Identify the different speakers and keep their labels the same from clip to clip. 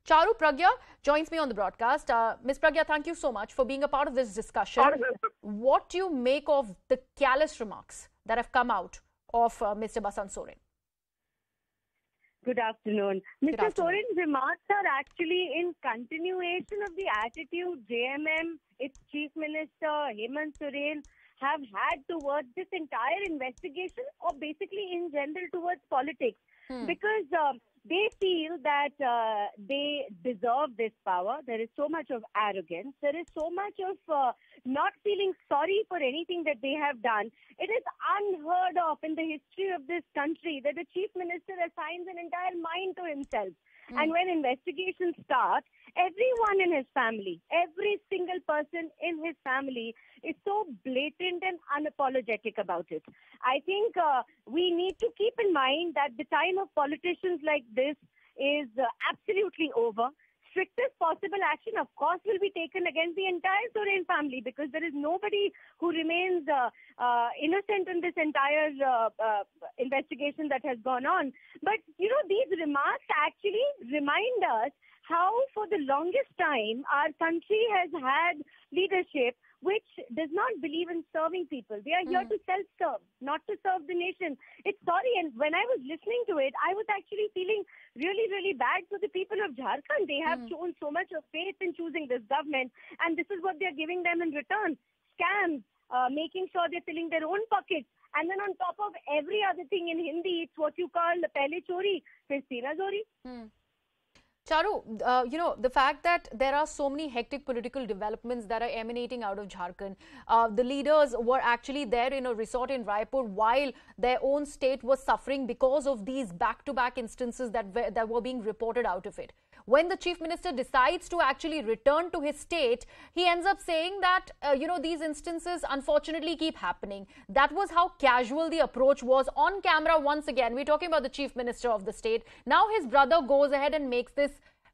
Speaker 1: CharuPragya joins me on the broadcast. Ms. Pragya, thank you so much for being a part of this discussion. What do you make of the callous remarks that have come out of Mr. Basant Soren?
Speaker 2: Good afternoon. Mr. Soren's remarks are actually in continuation of the attitude JMM, its Chief Minister Hemant Soren, have had towards this entire investigation, or basically in general towards politics. Because they feel that they deserve this power. There is so much of arrogance. There is so much of not feeling sorry for anything that they have done. It is unheard of in the history of this country that the Chief Minister assigns an entire mind to himself. And when investigations start, everyone in his family, every single person in his family is so blatant and unapologetic about it. I think we need to keep in mind that the time of politicians like this is absolutely over. Strictest possible action, of course, will be taken against the entire Soren family, because there is nobody who remains innocent in this entire investigation that has gone on. But, you know, these remarks actually remind us how for the longest time our country has had leadership which does not believe in serving people. They are here to self-serve, not to serve the nation. It's sorry, and when I was listening to it, I was actually feeling really, really bad for the people of Jharkhand. They have shown so much of faith in choosing this government, and this is what they're giving them in return. Scams, making sure they're filling their own pockets. And then on top of every other thing in Hindi, it's what you call pehle chori, fir sina zori.
Speaker 1: Charu, you know, the fact that there are so many hectic political developments that are emanating out of Jharkhand. The leaders were actually there in a resort in Raipur while their own state was suffering because of these back-to-back instances that were being reported out of it. When the Chief Minister decides to actually return to his state, he ends up saying that, you know, these instances unfortunately keep happening. That was how casual the approach was on camera once again. We're talking about the Chief Minister of the state. Now his brother goes ahead and makes this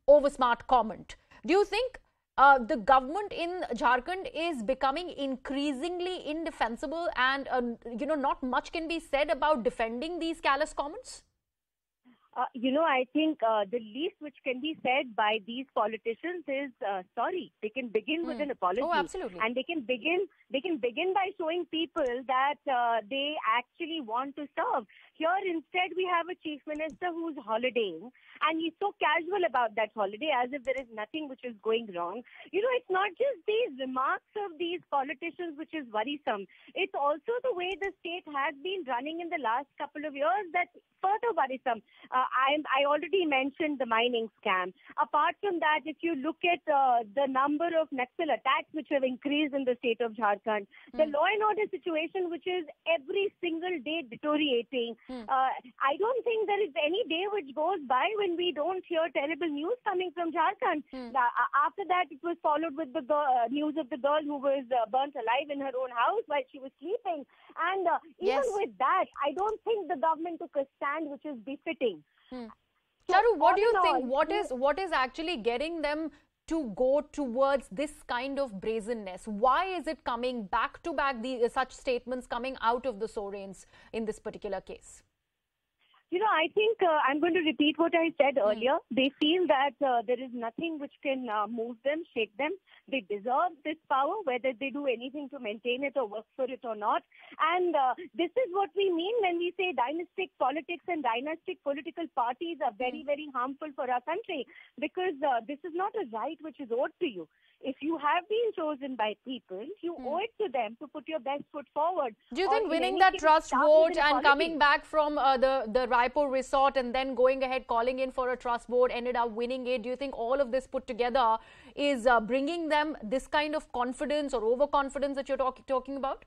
Speaker 1: oversmart comment. Do you think the government in Jharkhand is becoming increasingly indefensible and, you know, not much can be said about defending these callous comments?
Speaker 2: You know, I think the least which can be said by these politicians is sorry. They can begin with an apology.
Speaker 1: Oh, absolutely.
Speaker 2: And they can begin by showing people that they actually want to serve. Here, instead, we have a Chief Minister who's holidaying, and he's so casual about that holiday as if there is nothing which is going wrong. You know, it's not just these remarks of these politicians which is worrisome. It's also the way the state has been running in the last couple of years that's further worrisome. I already mentioned the mining scam. Apart from that, if you look at the number of Naxal attacks which have increased in the state of Jharkhand, the law and order situation which is every single day deteriorating, I don't think there is any day which goes by when we don't hear terrible news coming from Jharkhand. After that, it was followed with the news of the girl who was burnt alive in her own house while she was sleeping. And even with that, I don't think the government took a stand which is befitting.
Speaker 1: Charu, what do you think? What is actually getting them to go towards this kind of brazenness? Why is it coming back to back, such statements coming out of the Sorens in this particular case?
Speaker 2: You know, I think I'm going to repeat what I said earlier. They feel that there is nothing which can move them, shake them. They deserve this power, whether they do anything to maintain it or work for it or not. And this is what we mean when we say dynastic politics and dynastic political parties are very, very harmful for our country, because this is not a right which is owed to you. If you have been chosen by people, you owe it to them to put your best foot forward.
Speaker 1: Do you think winning that trust vote and coming back from the Raipur resort and then going ahead calling in for a trust vote, ended up winning it? Do you think all of this put together is bringing them this kind of confidence or overconfidence that you're talking about?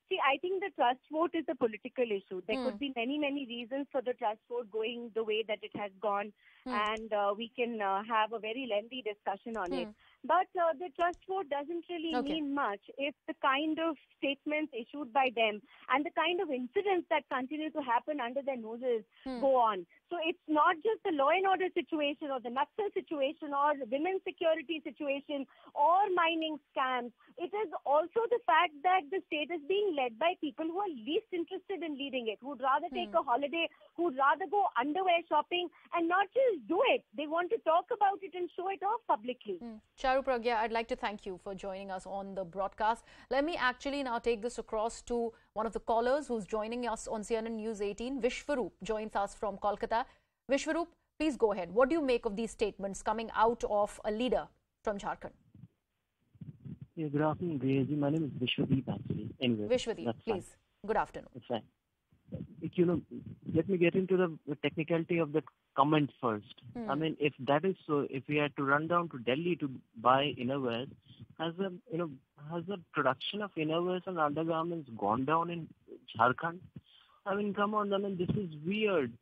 Speaker 2: See, I think the trust vote is a political issue. There could be many, many reasons for the trust vote going the way that it has gone, and we can have a very lengthy discussion on it. But the trust vote doesn't really mean much if the kind of statements issued by them and the kind of incidents that continue to happen under their noses go on. So it's not just the law and order situation or the Naxal situation or the women's security situation or mining scams. It is also the fact that the state is being led by people who are least interested in leading it, who'd rather take a holiday, who'd rather go underwear shopping and not just do it. They want to talk about it and show it off publicly.
Speaker 1: CharuPragya, I'd like to thank you for joining us on the broadcast. Let me actually now take this across to one of the callers who's joining us on CNN News 18. Vishwaroop joins us from Kolkata. Vishwaroop, please go ahead. What do you make of these statements coming out of a leader from Jharkhand?
Speaker 3: Yeah, good afternoon, Griyaji. My name is Vishwadeep, actually. Anyway,
Speaker 1: Vishwadeep, please. Good afternoon.
Speaker 3: That's fine. Let me get into the technicality of the comment first. I mean, if that is so, if we had to run down to Delhi to buy innerwears, has the production of innerwears and undergarments gone down in Jharkhand? I mean, come on, I mean, this is weird.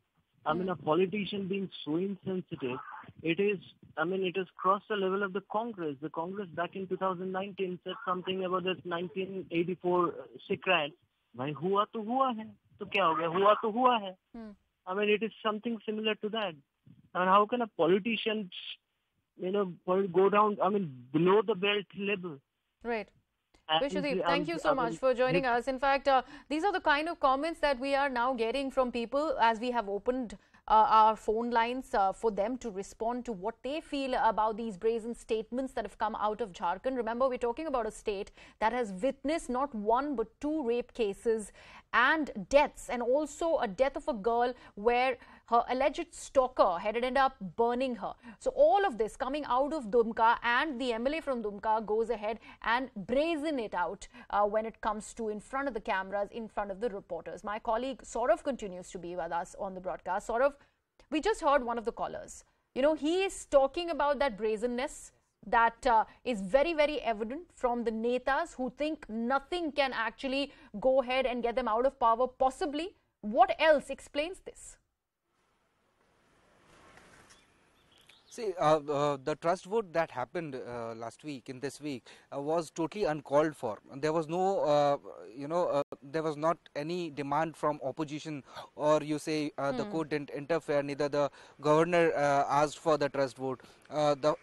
Speaker 3: I mean, a politician being so insensitive, it has crossed the level of the Congress. The Congress back in 2019 said something about this 1984 Sikh riots. Bhai, hua to hua hai. So kya ho gaya? Hua to hua hai. I mean, it is something similar to that. I mean, how can a politician, go down, I mean, below the belt level?
Speaker 1: Right. Vishwadeep, thank you so much for joining us. In fact, these are the kind of comments that we are now getting from people as we have opened our phone lines for them to respond to what they feel about these brazen statements that have come out of Jharkhand. Remember, we're talking about a state that has witnessed not one but two rape cases and deaths, and also a death of a girl where her alleged stalker had ended up burning her. So all of this coming out of Dumka, and the MLA from Dumka goes ahead and brazen it out when it comes to in front of the cameras, in front of the reporters. My colleague Saurav continues to be with us on the broadcast. Saurav, we just heard one of the callers. He is talking about that brazenness that is very, very evident from the netas who think nothing can actually go ahead and get them out of power, possibly. What else explains this?
Speaker 4: See, the trust vote that happened last week, in this week, was totally uncalled for. There was no, there was not any demand from opposition, or you say the court didn't interfere, neither the governor asked for the trust vote. The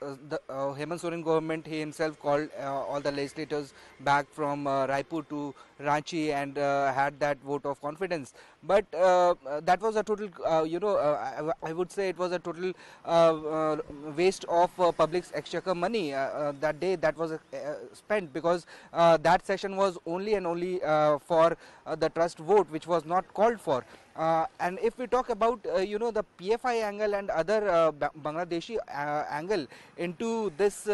Speaker 4: Hemant Soren government, he himself called all the legislators back from Raipur to Ranchi and had that vote of confidence. But that was a total, I would say it was a total waste of public's exchequer money that day that was spent, because that session was only and only for the trust vote, which was not called for. And if we talk about the PFI angle and other Bangladeshi angle into this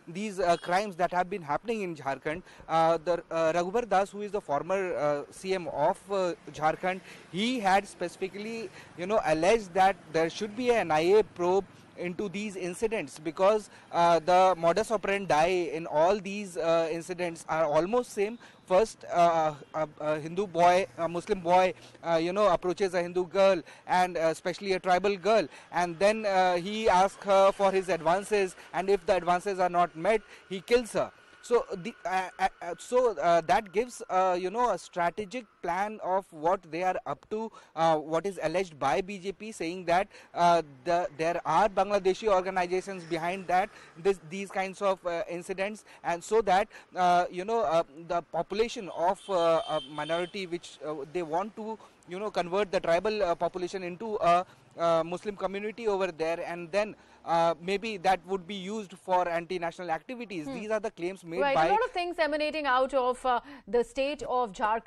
Speaker 4: these crimes that have been happening in Jharkhand, the Raghubar Das, who is the former CM of Jharkhand, he had specifically alleged that there should be an NIA probe into these incidents, because the modus operandi in all these incidents are almost same. First, a Hindu boy, a Muslim boy, approaches a Hindu girl, and especially a tribal girl, and then he asks her for his advances, and if the advances are not met, he kills her. So that gives a strategic plan of what they are up to, what is alleged by BJP, saying that there are Bangladeshi organizations behind that these kinds of incidents, and so that the population of a minority which they want to convert the tribal population into a Muslim community over there, and then maybe that would be used for anti-national activities. These are the claims made by...
Speaker 1: A lot of things emanating out of the state of Jharkhand.